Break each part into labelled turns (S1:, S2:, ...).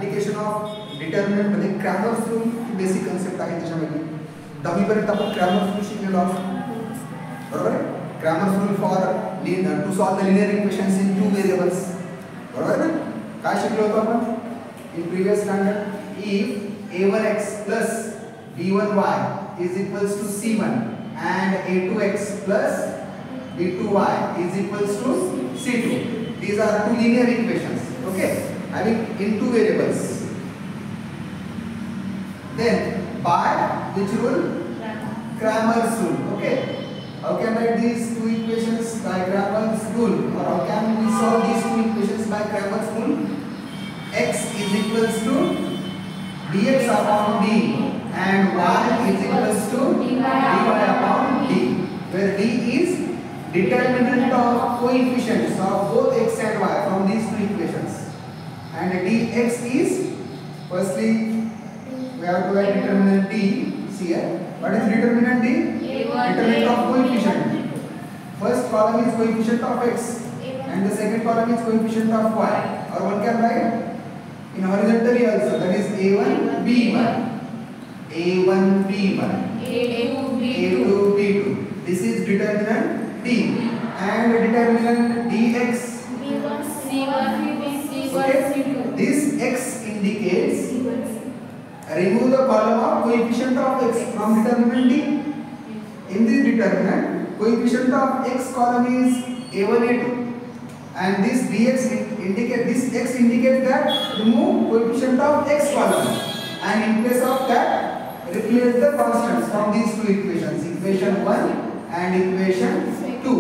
S1: Application of determinant मध्ये Cramer's rule basic concept आहे त्याच्यामध्ये. 10वी पर्यंत आपण क्रॅमर्स रूल शिकलेलो आहोत, बरोबर आहे. Cramer's rule for to solve the linear equations in two variables, बरोबर आहे ना. काय शिकलो होतो आपण in previous standard. If a1x plus b1y is equals to c1 and a2x plus b2y is equals to c2. These are two linear equations, okay, having in two variables. Then by which rule? Cramer's rule, okay. How can I write these two equations by Cramer's rule, or how can we solve these two equations by Cramer's rule? X is equals to dx upon d and y is equals to dy upon d, where d is determinant of coefficients of both x and y from these two equations, and dx is, firstly we have to write determinant d. See here, what is determinant d? Determinant of coefficient. First column is coefficient of x and the second column is coefficient of y, or one can write in horizontally also, that is a1 b1, a1 b1, a2 b2. This is determinant d, and determinant dx okay. This x indicates, remove the column of coefficient of x from determinant d. In this determinant, coefficient of x column is a1 a2, and this dx x indicates that remove coefficient of x column, and in place of that replace the constants from these two equations, equation 1 and equation 2.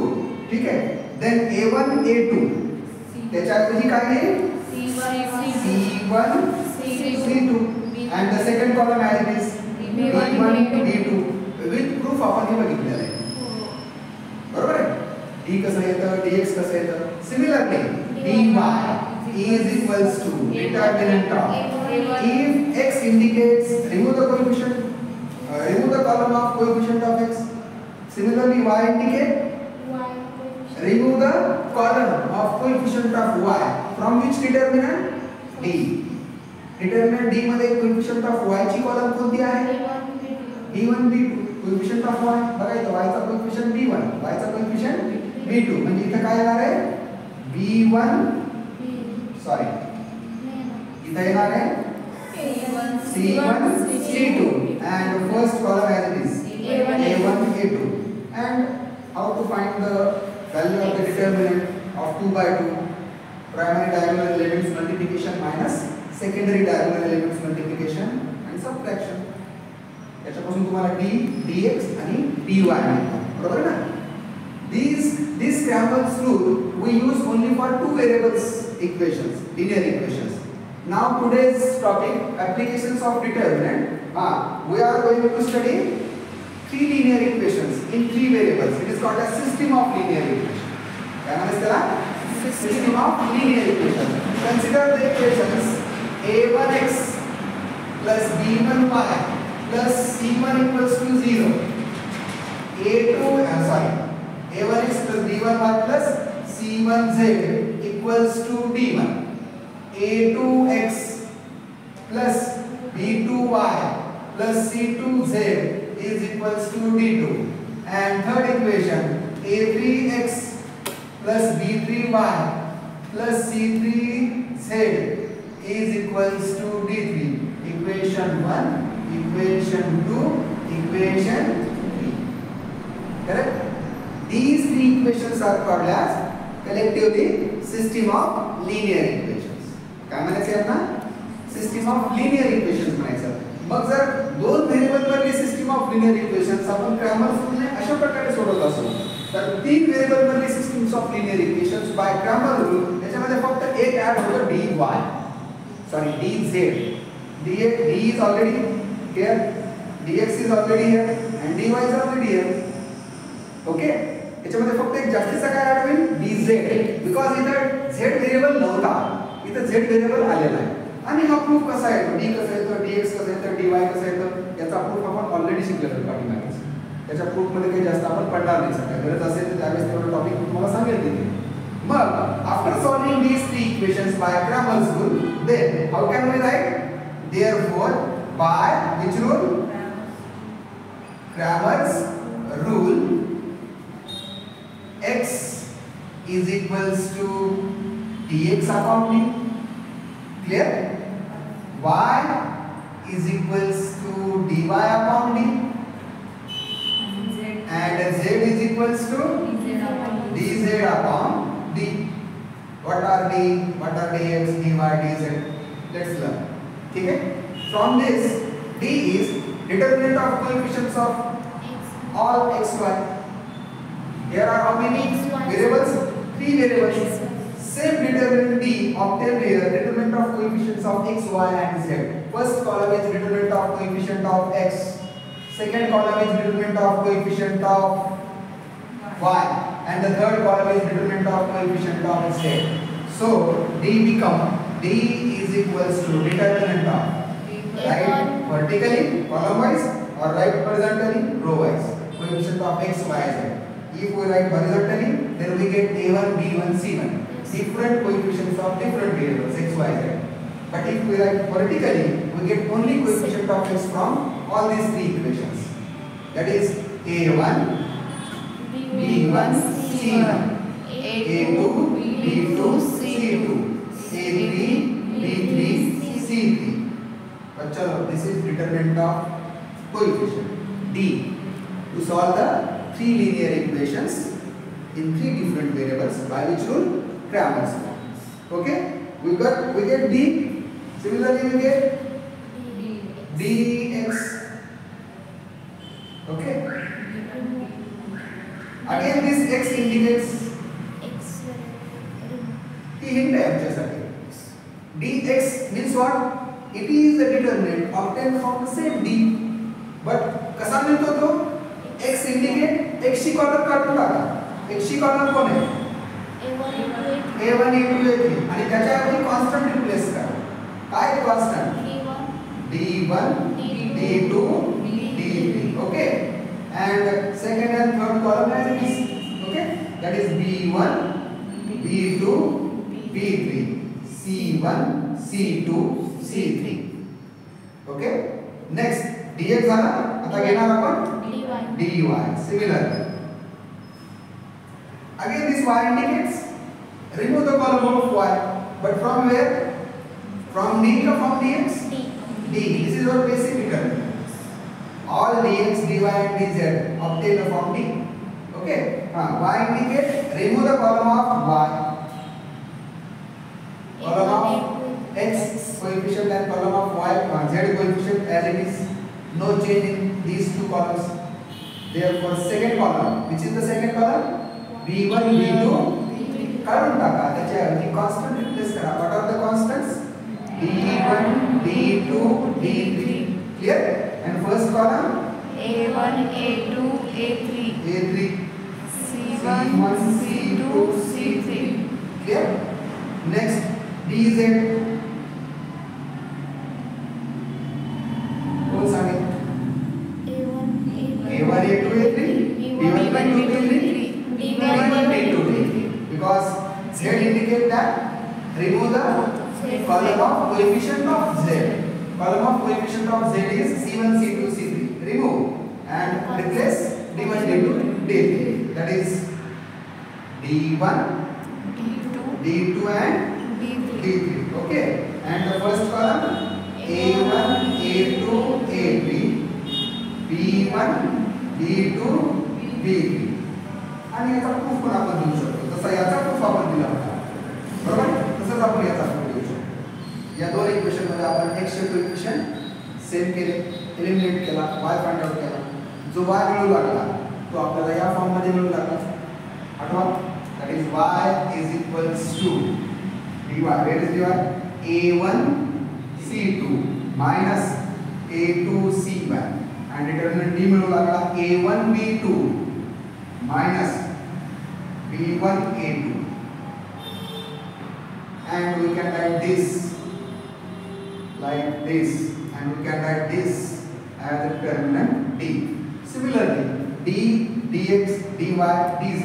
S1: ठीक है. Then a1 a2 त्याच्याऐवजी काय आहे c1 c2, and the second column as it is d1 d2. with proof आपण हे बघितलेलं आहे, बरोबर आहे. d कसं येतं, dx कसं येतं. Similarly dy is equals to determinant of, if x indicates, remove the coefficient, remove the column of coefficient of x. Similarly y indicate, remove the column of coefficient of y from which determinant? d. Determinant d मध्ये coefficient of y ची column कोणती आहे? b1 b2. coefficient of y बघा इथं y चा coefficient b1, y चा coefficient b2, म्हणजे इथं काय येणार आहे b1 सॉरी इथं येणार आहे c1 c2, and first column as it is a1 a2. And how to find the value of the determinant of 2 by 2? Primary diagonal elements multiplication minus secondary diagonal elements multiplication and subtraction. याच्यापासून तुम्हाला d dx आणि dy मिळतात, बरोबर ना. This Cramer's rule we use only for two variables equations, linear equations. Now today's topic, applications of determinant. We are going to study three linear equations in three variables. It is called a system of linear equations. क्या नाम है इसका? System of linear equations. Consider the equations a1x plus b1y plus c1 equals to 0. a1x plus b1y plus c1z equals to d1. a2x plus b2y plus c2z is equals to d2. And third equation a3x plus b3y plus c3z is equals to d3. Equation 1, equation 2, equation 3. Correct? These three equations are called as collectively system of linear equations. काय म्हणायचं आहे ना? System of linear equations म्हणायचं. मग जर दोन variable Worli system of linear equations आपण Cramer's रूलने अशा प्रकारे सोडवत असो, तर तीन variable Worli systems of linear equations by Cramer rule त्याच्यामध्ये फक्त एक ऍड होतं dy, sorry dz. d is already here, dx is already here, and dy is already here. Okay, याच्यामध्ये फक्त एक जास्तीचा काय ऍड होईल dz, बिकॉज इथं z व्हेरिएबल नव्हता, इथं z व्हेरिएबल आलेला आहे. आणि हा प्रूफ कसा येतो, d कसा येतो, dx कसा येतो, dy कसा येतो, याचा प्रूफ आपण ऑलरेडी शिकलेलो आहे पाठीमागे. त्याच्या प्रूफ मध्ये काही जास्त आपण पडणार नाही. सगळ्या गरज असेल तर त्यावेळेस तेवढं टॉपिक मी तुम्हाला सांगेल तिथे. मग after solving these three equations by Cramer's rule, then how can we write Therefore, by which rule? Cramer's rule, x is equals to dx upon d. Clear? Y is equals to dy upon d. And z is equals to dz upon d. What are dx, dy, dz? Let's learn. Okay? From this, d is determinant of coefficients of all x, y. Here are how many variables? 3 variables. Same determinant d obtained here, determinant of coefficients of x, y and z. First column is determinant of coefficient of x. Second column is determinant of coefficient of y. And the third column is determinant of coefficient of z. So d is equals to determinant of right vertically column wise or right horizontally row wise coefficient of x, y, z. If we write horizontally, then we get a1, b1, c1. Different coefficients of different variables x, y, z. But if we write vertically, we get only coefficient of x from all these 3 equations. That is a1, b1, c1, a2, b2, c2, a3, b3, c3. But chalo, this is determinant of coefficient d to solve the 3 linear equations in 3 different variables by which rule? Cramer's rule. Okay? We get d. Similarly, we get dx. Okay? Again, this x indicates hint dx means what? It is a determinant obtained from the same d. But कसा मिळतो तो? x indicate x ची column काढून टाका. x ची column कोण आहे? a1 a2 a3 आणि त्याच्या ऐवजी कॉन्स्टंट रिप्लेस करा. काय constant? d1 d2 d3. Okay? And second and third column as it is. Okay? That is b1 b2 b3 c1 c2 c3. Okay? Next dx झाला. आता घेणार आपण dy. Similar. Again this y indicates remove the column of y. But from where? From d or from dx? D. This is our basic determinant. All dx, dy and dz obtained from d. Okay? Y indicate remove the column of y. Column of x coefficient and column of y z coefficient as it is. No change in these 2 columns. Therefore, second column, which is the second column? b1, b2. काढून टाका. त्याच्याऐवजी constant replace करा. What are the constants? d1, d2, d3. Clear? And first column?
S2: a1, a2, a3.
S1: a3.
S2: c1, c2, c3.
S1: Clear? Next, dz. कौन सा है?
S2: a1,
S1: a1, a2, a3. b1, b2, b3. b1, b2, b3. Because z indicate that remove the column of coefficient of z. Column of coefficient of z is c1, c2, c3. Remove and replace d1, d2, d3. That is d1, d2 and d3. Okay. And the first column a1, a2, a3, b1, b2, b3. आणि याचा proof पण आपण देऊ शकतो. जसा याचा proof आपण दिला होता. बरोबर? तसंच आपण याचा प्रूफ देऊ शकतो. या दोन इक्वेशन मध्ये आपण x चे कोएफिशिएंट सेम केले, एलिमिनेट केला, y फाइंड आउट केला. जो y मिळू लागला तो आपल्याला या फॉर्म मध्ये मिळू लागला. आठवा? That is y is equals to dy. Where is dy? a1 c2 minus a2 c1 and determinant d मिळू लागला a1 b2 minus b1 a2 and we can write this like this and we can write this as a determinant d. Similarly d, dx, dy, dz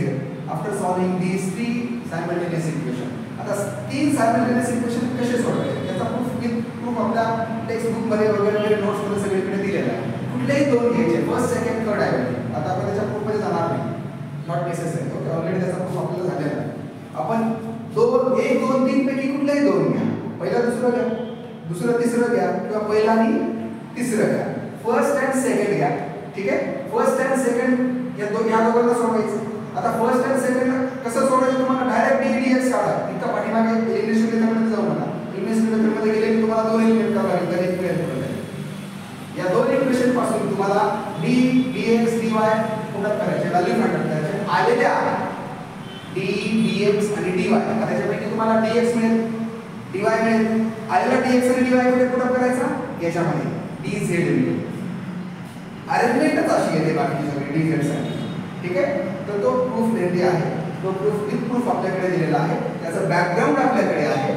S1: after solving these 3 simultaneous equations. आता 3 simultaneous equations कसे सोडवायचे याचा proof proof आपल्या text book मध्ये वगैरे notes मध्ये सगळीकडे दिलेला आहे. कुठलेही दोन घ्यायचे, फर्स्ट सेकंड थर्ड आहे. आता आपण त्याच्या प्रूफ मध्ये जाणार नाही, नॉट नेसेसरी. ओके, ऑलरेडी त्याचा प्रूफ आपल्याला झालेला आहे. आपण दोन, एक दोन तीन पैकी कुठलेही दोन घ्या. पहिला दुसरं घ्या, दुसरं तिसरं घ्या, किंवा पहिला आणि तिसरं घ्या. फर्स्ट अँड सेकंड घ्या. ठीक आहे, फर्स्ट अँड सेकंड या दोघांना सोडवायचं. आता फर्स्ट अँड सेकंड कसं सोडायचं तुम्हाला डायरेक्ट dx काढा. इतका पाठीमागे इंग्लिश मेथडमध्ये जाऊ नका. इंग्लिश मेथडमध्ये गेले की तुम्हाला दोन एलिमेंट काढावे लागतील, तर एक मिळेल. या दोन इक्वेशन पासून तुम्हाला d dx dy पुटअप करायचे, व्हॅल्यू फाइंड करायचे. आलेल्या d dx आणि dy, आता त्याच्यापैकी तुम्हाला dx मिळेल, dy मिळेल. आलेला dx आणि dy मध्ये पुटअप करायचा, याच्यामध्ये dz मिळेल. अरेंजमेंटच अशी येते बाकी सगळी dz साठी. ठीक आहे, तर तो प्रूफ रेडी आहे. तो प्रूफ विथ प्रूफ आपल्याकडे दिलेला आहे. त्याचा बॅकग्राऊंड आपल्याकडे आहे.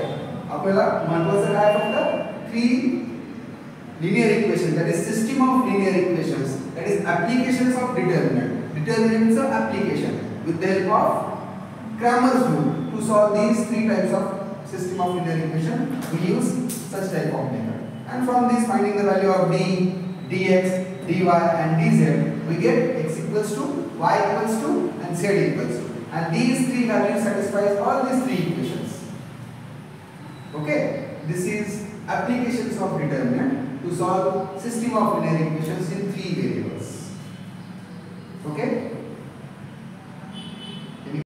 S1: आपल्याला महत्त्वाचं काय फक्त 3 linear equation, that is system of linear equations, that is applications of determinants of application with the help of Cramer's rule to solve these 3 types of system of linear equation. We use such type of method, and from this finding the value of d, dx, dy and dz, we get x equals to, y equals to and z equals to, and these 3 values satisfies all these 3 equations. Okay, this is applications of determinant to solve system of linear equations in 3 variables.